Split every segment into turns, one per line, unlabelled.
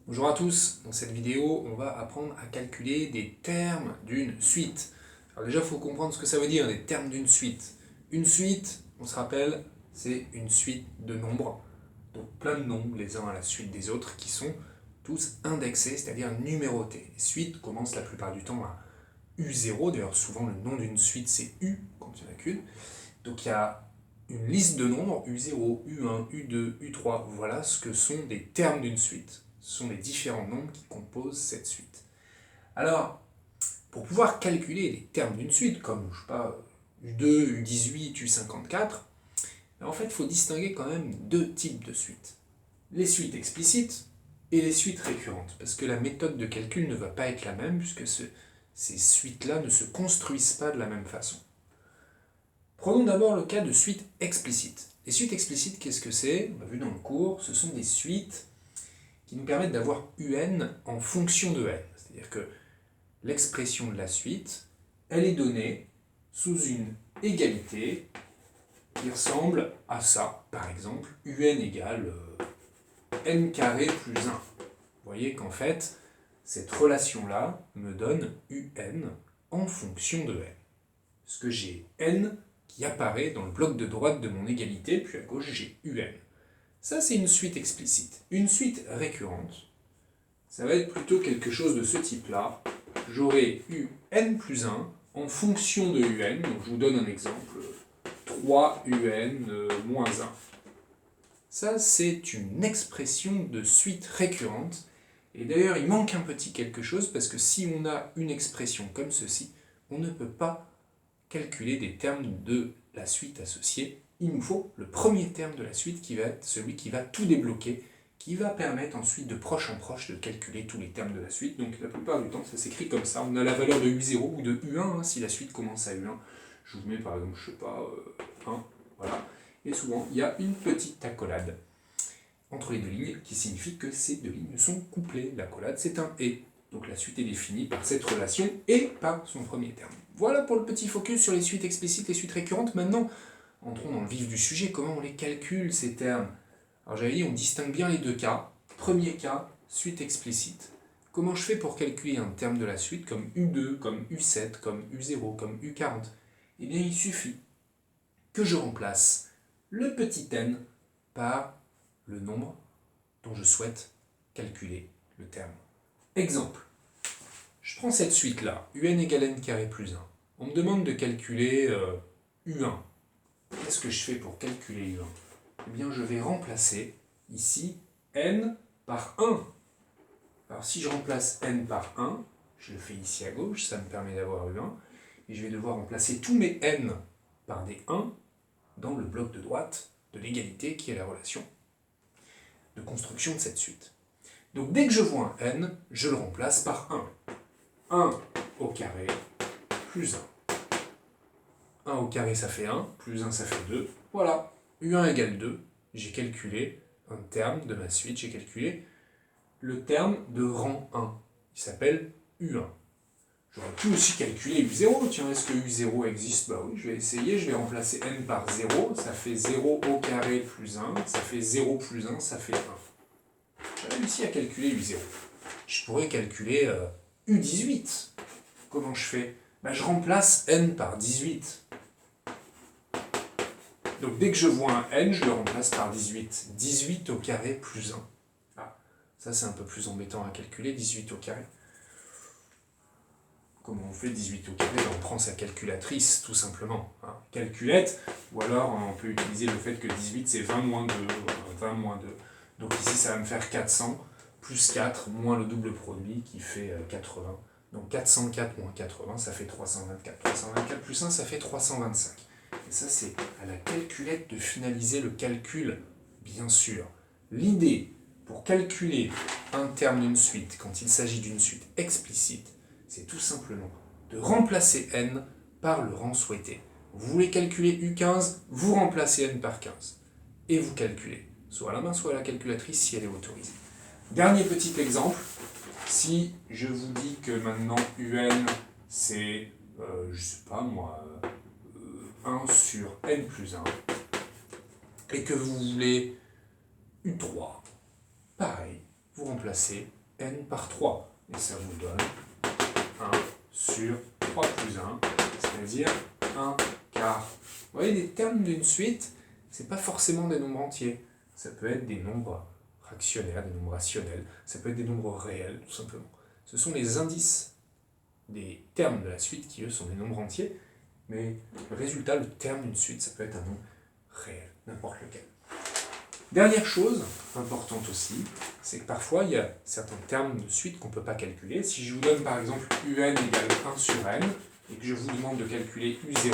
Bonjour à tous, dans cette vidéo on va apprendre à calculer des termes d'une suite. Alors déjà il faut comprendre ce que ça veut dire, des termes d'une suite. Une suite, on se rappelle, c'est une suite de nombres, donc plein de nombres les uns à la suite des autres qui sont tous indexés, c'est-à-dire numérotés. Les suites commencent la plupart du temps à U0, d'ailleurs souvent le nom d'une suite c'est U quand il n'y en a qu'une. Donc il y a une liste de nombres, U0, U1, U2, U3, voilà ce que sont des termes d'une suite. Ce sont les différents nombres qui composent cette suite. Alors, pour pouvoir calculer les termes d'une suite, comme, je sais pas, U2, U18, U54, en fait, il faut distinguer quand même deux types de suites. Les suites explicites et les suites récurrentes, parce que la méthode de calcul ne va pas être la même, puisque ces suites-là ne se construisent pas de la même façon. Prenons d'abord le cas de suites explicites. Les suites explicites, qu'est-ce que c'est? On l'a vu dans le cours, ce sont des suites qui nous permettent d'avoir un en fonction de n. C'est-à-dire que l'expression de la suite, elle est donnée sous une égalité qui ressemble à ça. Par exemple, un égale n carré plus 1. Vous voyez qu'en fait, cette relation-là me donne un en fonction de n. Parce que j'ai n qui apparaît dans le bloc de droite de mon égalité, puis à gauche j'ai un. Ça, c'est une suite explicite. Une suite récurrente, ça va être plutôt quelque chose de ce type-là. J'aurai un plus 1 en fonction de un. Donc je vous donne un exemple. 3 moins 1. Ça, c'est une expression de suite récurrente. Et d'ailleurs, il manque un petit quelque chose, parce que si on a une expression comme ceci, on ne peut pas calculer des termes de la suite associée. Il nous faut le premier terme de la suite qui va être celui qui va tout débloquer, qui va permettre ensuite de proche en proche de calculer tous les termes de la suite. Donc la plupart du temps, ça s'écrit comme ça. On a la valeur de U0 ou de U1 si la suite commence à U1. Je vous mets par exemple, je sais pas, 1, voilà. Et souvent, il y a une petite accolade entre les deux lignes qui signifie que ces deux lignes sont couplées. L'accolade, c'est un « et ». Donc la suite est définie par cette relation et par son premier terme. Voilà pour le petit focus sur les suites explicites et suites récurrentes. Maintenant, entrons dans le vif du sujet. Comment on les calcule, ces termes? Alors j'avais dit, on distingue bien les deux cas. Premier cas, suite explicite. Comment je fais pour calculer un terme de la suite comme U2, comme U7, comme U0, comme U40? Eh bien, il suffit que je remplace le petit n par le nombre dont je souhaite calculer le terme. Exemple. Je prends cette suite-là, un égale n carré plus 1. On me demande de calculer U1. Qu'est-ce que je fais pour calculer U1? Eh bien, je vais remplacer ici n par 1. Alors, si je remplace n par 1, je le fais ici à gauche, ça me permet d'avoir U1, et je vais devoir remplacer tous mes n par des 1 dans le bloc de droite de l'égalité qui est la relation de construction de cette suite. Donc, dès que je vois un n, je le remplace par 1. 1 au carré plus 1. 1 au carré, ça fait 1, plus 1, ça fait 2. Voilà, U1 égale 2. J'ai calculé un terme de ma suite, j'ai calculé le terme de rang 1. Il s'appelle U1. J'aurais pu aussi calculer U0. Tiens, est-ce que U0 existe? Bah oui, je vais essayer. Je vais remplacer n par 0. Ça fait 0 au carré plus 1. Ça fait 0 plus 1, ça fait 1. J'ai réussi à calculer U0. Je pourrais calculer U18. Comment je fais? Bah, je remplace n par 18. Donc dès que je vois un n, je le remplace par 18. 18 au carré plus 1. Ah, ça c'est un peu plus embêtant à calculer, 18 au carré. Comment on fait 18 au carré? On prend sa calculatrice, tout simplement. Hein. Calculette, ou alors on peut utiliser le fait que 18 c'est 20 moins 2. 20 moins 2. Donc ici ça va me faire 400, plus 4, moins le double produit qui fait 80. Donc 404 moins 80, ça fait 324. 324 plus 1, ça fait 325. Et ça, c'est à la calculette de finaliser le calcul, bien sûr. L'idée, pour calculer un terme d'une suite, quand il s'agit d'une suite explicite, c'est tout simplement de remplacer n par le rang souhaité. Vous voulez calculer U15, vous remplacez n par 15. Et vous calculez, soit à la main, soit à la calculatrice, si elle est autorisée. Dernier petit exemple. Si je vous dis que maintenant un, c'est, je sais pas moi, 1 sur n plus 1, et que vous voulez U3, pareil, vous remplacez n par 3. Et ça vous donne 1 sur 3 plus 1, c'est-à-dire 1 quart. Vous voyez, les termes d'une suite, ce n'est pas forcément des nombres entiers. Ça peut être des nombres fractionnaires, des nombres rationnels, ça peut être des nombres réels, tout simplement. Ce sont les indices des termes de la suite qui, eux, sont des nombres entiers, mais le résultat, le terme d'une suite, ça peut être un nombre réel, n'importe lequel. Dernière chose importante aussi, c'est que parfois il y a certains termes de suite qu'on ne peut pas calculer. Si je vous donne par exemple un égale 1 sur n, et que je vous demande de calculer u0,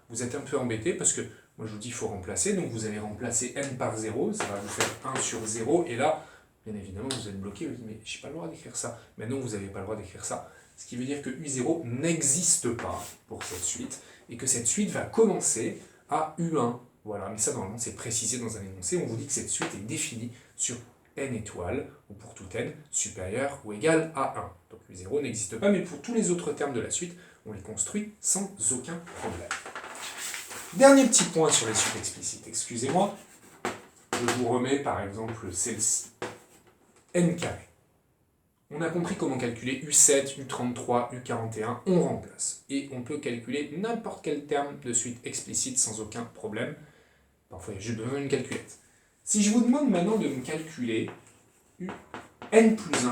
vous êtes un peu embêté parce que moi je vous dis qu'il faut remplacer, donc vous allez remplacer n par 0, ça va vous faire 1 sur 0, et là, bien évidemment, vous êtes bloqué, vous dites mais je n'ai pas le droit d'écrire ça. Mais non, vous n'avez pas le droit d'écrire ça. Ce qui veut dire que u0 n'existe pas pour cette suite, et que cette suite va commencer à u1. Voilà, mais ça normalement c'est précisé dans un énoncé, on vous dit que cette suite est définie sur n étoiles, ou pour tout n supérieur ou égal à 1. Donc u0 n'existe pas, mais pour tous les autres termes de la suite, on les construit sans aucun problème. Dernier petit point sur les suites explicites, excusez-moi, je vous remets par exemple celle-ci, n carré. On a compris comment calculer U7, U33, U41, on remplace. Et on peut calculer n'importe quel terme de suite explicite sans aucun problème. Parfois, j'ai besoin d'une calculette. Si je vous demande maintenant de me calculer n plus 1,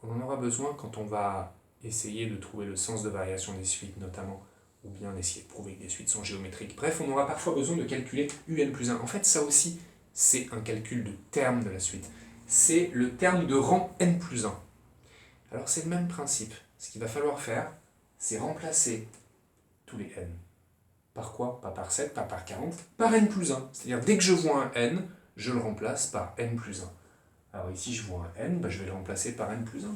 on en aura besoin quand on va essayer de trouver le sens de variation des suites, notamment, ou bien essayer de prouver que des suites sont géométriques. Bref, on aura parfois besoin de calculer un plus 1. En fait, ça aussi, c'est un calcul de terme de la suite. C'est le terme de rang n plus 1. Alors, c'est le même principe. Ce qu'il va falloir faire, c'est remplacer tous les n. Par quoi? Pas par 7, pas par 40, par n plus 1. C'est-à-dire, dès que je vois un n, je le remplace par n plus 1. Alors ici, je vois un n, je vais le remplacer par n plus 1.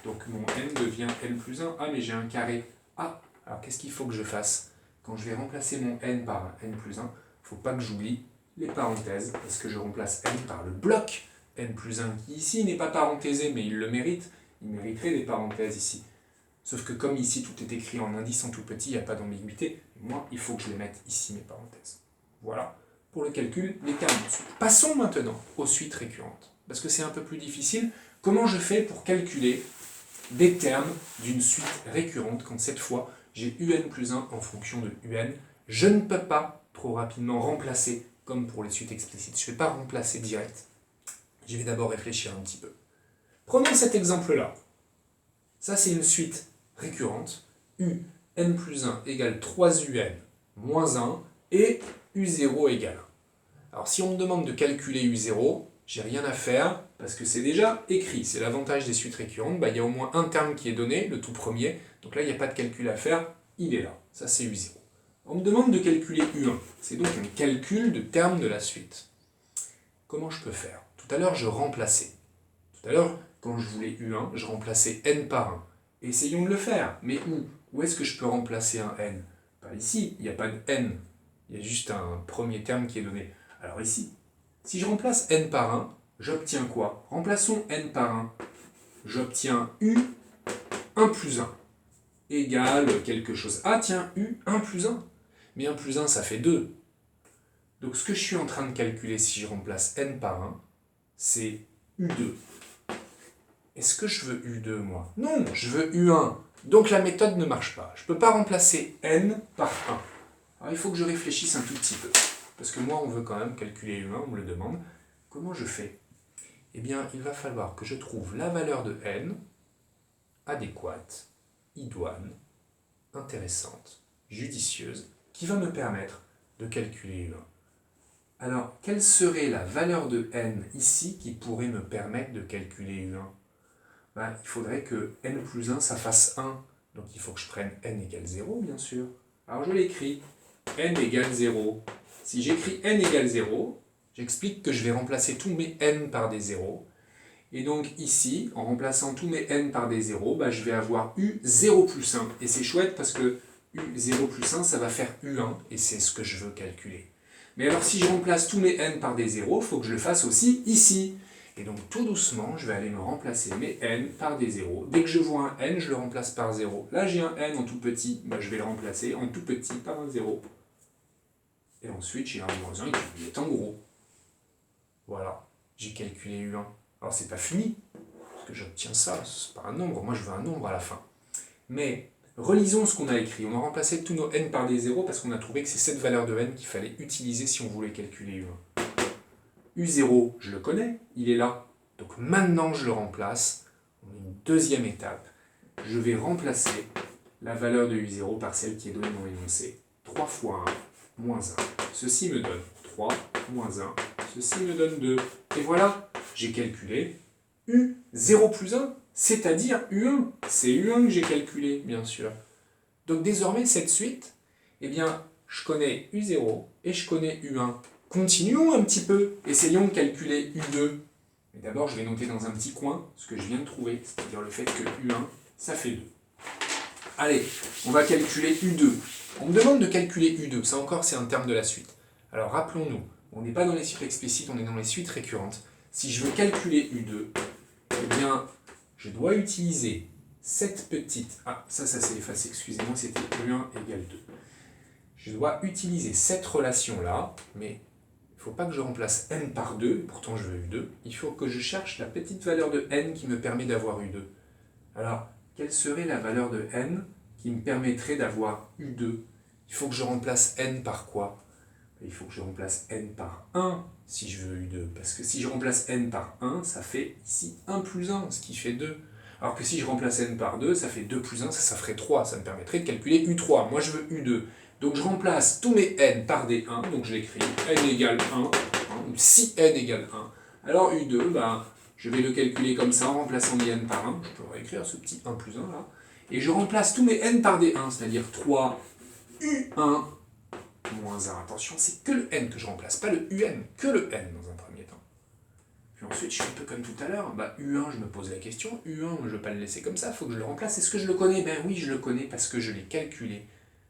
Donc mon n devient n plus 1. Ah, mais j'ai un carré. Ah, alors qu'est-ce qu'il faut que je fasse? Quand je vais remplacer mon n par un n plus 1, il ne faut pas que j'oublie les parenthèses, parce que je remplace n par le bloc n plus 1, qui ici n'est pas parenthésé, mais il le mérite. Il mériterait des parenthèses ici. Sauf que comme ici tout est écrit en indice en tout petit, il n'y a pas d'ambiguïté, moi il faut que je les mette ici mes parenthèses. Voilà pour le calcul des termes de suite. Passons maintenant aux suites récurrentes, parce que c'est un peu plus difficile. Comment je fais pour calculer des termes d'une suite récurrente quand cette fois j'ai un plus 1 en fonction de un? Je ne peux pas trop rapidement remplacer comme pour les suites explicites. Je ne vais pas remplacer direct. Je vais d'abord réfléchir un petit peu. Prenons cet exemple-là. Ça, c'est une suite récurrente. Un plus 1 égale 3un moins 1 et u0 égale 1. Alors, si on me demande de calculer u0, j'ai rien à faire parce que c'est déjà écrit. C'est l'avantage des suites récurrentes. Il y a au moins un terme qui est donné, le tout premier. Donc là, il n'y a pas de calcul à faire. Il est là. Ça, c'est u0. On me demande de calculer u1. C'est donc un calcul de termes de la suite. Comment je peux faire? Tout à l'heure, je remplaçais. Tout à l'heure, quand je voulais u1, je remplaçais n par 1. Essayons de le faire. Mais où? Où est-ce que je peux remplacer un n? Pas ici, il n'y a pas de n. Il y a juste un premier terme qui est donné. Alors ici, si je remplace n par 1, j'obtiens quoi? Remplaçons n par 1. J'obtiens u1 plus 1 égale quelque chose. Ah tiens, u1 plus 1. Mais 1 plus 1, ça fait 2. Donc ce que je suis en train de calculer si je remplace n par 1, c'est u2. Est-ce que je veux u2, moi? Non, je veux u1. Donc la méthode ne marche pas. Je ne peux pas remplacer n par 1. Alors il faut que je réfléchisse un tout petit peu. Parce que moi, on veut quand même calculer u1, on me le demande. Comment je fais? Eh bien, il va falloir que je trouve la valeur de n adéquate, idoine, intéressante, judicieuse, qui va me permettre de calculer u1. Alors, quelle serait la valeur de n ici qui pourrait me permettre de calculer u1? Il faudrait que n plus 1, ça fasse 1. Donc il faut que je prenne n égale 0, bien sûr. Alors je l'écris, n égale 0. Si j'écris n égale 0, j'explique que je vais remplacer tous mes n par des 0. Et donc ici, en remplaçant tous mes n par des 0, je vais avoir u0 plus 1. Et c'est chouette parce que u0 plus 1, ça va faire u1, et c'est ce que je veux calculer. Mais alors si je remplace tous mes n par des 0, il faut que je le fasse aussi ici. Et donc tout doucement, je vais aller me remplacer mes n par des 0. Dès que je vois un n, je le remplace par 0. Là j'ai un n en tout petit, je vais le remplacer en tout petit par un 0. Et ensuite j'ai un moins 1 qui est en gros. Voilà, j'ai calculé u1. Alors c'est pas fini, parce que j'obtiens ça, c'est pas un nombre, moi je veux un nombre à la fin. Mais relisons ce qu'on a écrit. On a remplacé tous nos n par des zéros parce qu'on a trouvé que c'est cette valeur de n qu'il fallait utiliser si on voulait calculer U1. U0, je le connais, il est là. Donc maintenant je le remplace. On a une deuxième étape. Je vais remplacer la valeur de U0 par celle qui est donnée dans l'énoncé. 3 fois 1, moins 1. Ceci me donne 3, moins 1. Ceci me donne 2. Et voilà, j'ai calculé U0 plus 1, c'est-à-dire U1. C'est U1 que j'ai calculé, bien sûr. Donc désormais, cette suite, eh bien, je connais U0 et je connais U1. Continuons un petit peu, essayons de calculer U2. Mais d'abord, je vais noter dans un petit coin ce que je viens de trouver, c'est-à-dire le fait que U1, ça fait 2. Allez, on va calculer U2. On me demande de calculer U2, ça encore c'est un terme de la suite. Alors rappelons-nous, on n'est pas dans les suites explicites, on est dans les suites récurrentes. Si je veux calculer U2, eh bien, je dois utiliser cette petite... Ah, ça s'est effacé, excusez-moi, c'était U1 égale 2. Je dois utiliser cette relation-là, mais il ne faut pas que je remplace n par 2, pourtant je veux U2. Il faut que je cherche la petite valeur de n qui me permet d'avoir U2. Alors, quelle serait la valeur de n qui me permettrait d'avoir U2? Il faut que je remplace n par quoi? Il faut que je remplace n par 1 si je veux U2. Parce que si je remplace n par 1, ça fait ici 1 plus 1, ce qui fait 2. Alors que si je remplace n par 2, ça fait 2 plus 1, ça ferait 3. Ça me permettrait de calculer U3. Moi, je veux U2. Donc, je remplace tous mes n par des 1. Donc, je l'écris n égale 1. Si n égale 1. Alors, U2, je vais le calculer comme ça en remplaçant mes n par 1. Je peux réécrire ce petit 1 plus 1 là. Et je remplace tous mes n par des 1, c'est-à-dire 3 U1 moins 1. Attention, c'est que le n que je remplace, pas le un, que le n dans un premier temps. Puis ensuite, je suis un peu comme tout à l'heure. U1, je me pose la question. U1, je ne vais pas le laisser comme ça, il faut que je le remplace. Est-ce que je le connais? Ben oui, je le connais parce que je l'ai calculé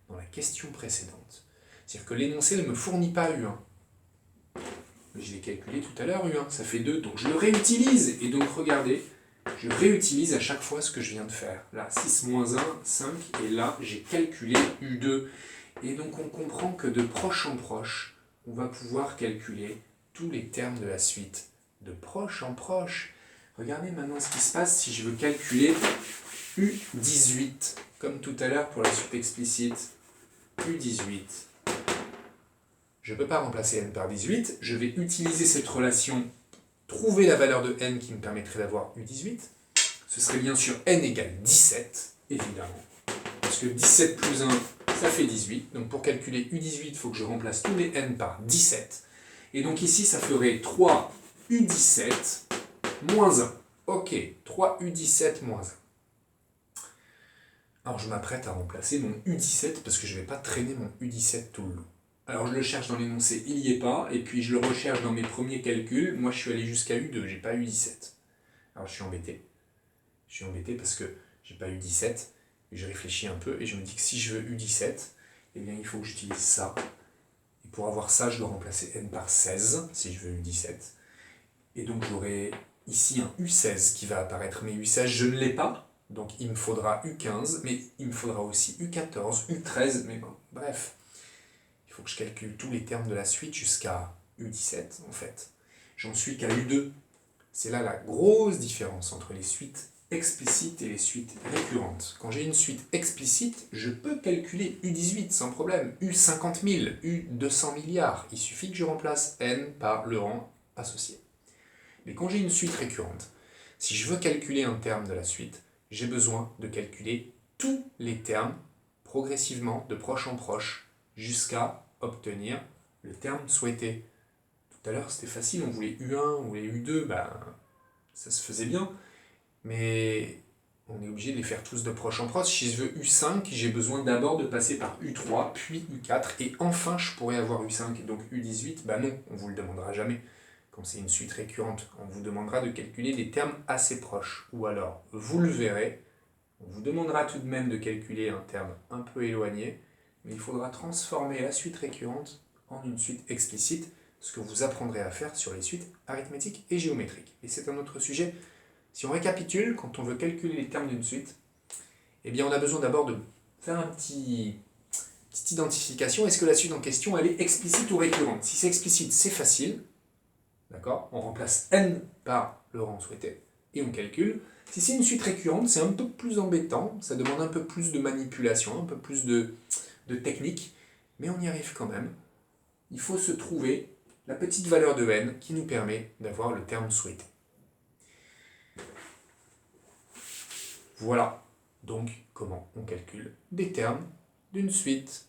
dans la question précédente. C'est-à-dire que l'énoncé ne me fournit pas U1. Je l'ai calculé tout à l'heure, U1, ça fait 2, donc je le réutilise. Et donc, regardez, je réutilise à chaque fois ce que je viens de faire. Là, 6 moins 1, 5, et là, j'ai calculé U2. Et donc, on comprend que de proche en proche, on va pouvoir calculer tous les termes de la suite. De proche en proche. Regardez maintenant ce qui se passe si je veux calculer U18, comme tout à l'heure pour la suite explicite. U18. Je ne peux pas remplacer n par 18, je vais utiliser cette relation, trouver la valeur de n qui me permettrait d'avoir U18. Ce serait bien sûr n égale 17, évidemment. Parce que 17 plus 1, ça fait 18. Donc pour calculer U18, il faut que je remplace tous les n par 17. Et donc ici, ça ferait 3U17 moins 1. Ok, 3U17 moins 1. Alors je m'apprête à remplacer mon U17 parce que je ne vais pas traîner mon U17 tout le long. Alors je le cherche dans l'énoncé, il n'y est pas, et puis je le recherche dans mes premiers calculs. Moi je suis allé jusqu'à U2, j'ai pas U17. Alors je suis embêté. Je suis embêté parce que j'ai pas U17. Et je réfléchis un peu et je me dis que si je veux U17, eh bien il faut que j'utilise ça. Et pour avoir ça, je dois remplacer n par 16 si je veux U17. Et donc j'aurai ici un U16 qui va apparaître. Mais U16, je ne l'ai pas. Donc il me faudra U15, mais il me faudra aussi U14, U13, mais bon, bref. Il faut que je calcule tous les termes de la suite jusqu'à U17, en fait. J'en suis qu'à U2. C'est là la grosse différence entre les suites explicites et les suites récurrentes. Quand j'ai une suite explicite, je peux calculer U18 sans problème, U50 000, U200 milliards. Il suffit que je remplace n par le rang associé. Mais quand j'ai une suite récurrente, si je veux calculer un terme de la suite, j'ai besoin de calculer tous les termes progressivement, de proche en proche, jusqu'à obtenir le terme souhaité. Tout à l'heure, c'était facile, on voulait U1, on voulait U2, ça se faisait bien. Mais on est obligé de les faire tous de proche en proche. Si je veux U5, j'ai besoin d'abord de passer par U3, puis U4, et enfin je pourrais avoir U5. Et donc U18, non, on ne vous le demandera jamais. Quand c'est une suite récurrente, on vous demandera de calculer des termes assez proches. Ou alors, vous le verrez, on vous demandera tout de même de calculer un terme un peu éloigné, mais il faudra transformer la suite récurrente en une suite explicite, ce que vous apprendrez à faire sur les suites arithmétiques et géométriques. Et c'est un autre sujet. Si on récapitule, quand on veut calculer les termes d'une suite, eh bien on a besoin d'abord de faire une petite identification. Est-ce que la suite en question, elle est explicite ou récurrente? Si c'est explicite, c'est facile. D'accord? On remplace n par le rang souhaité et on calcule. Si c'est une suite récurrente, c'est un peu plus embêtant, ça demande un peu plus de manipulation, un peu plus de technique, mais on y arrive quand même. Il faut se trouver la petite valeur de n qui nous permet d'avoir le terme souhaité. Voilà donc comment on calcule des termes d'une suite.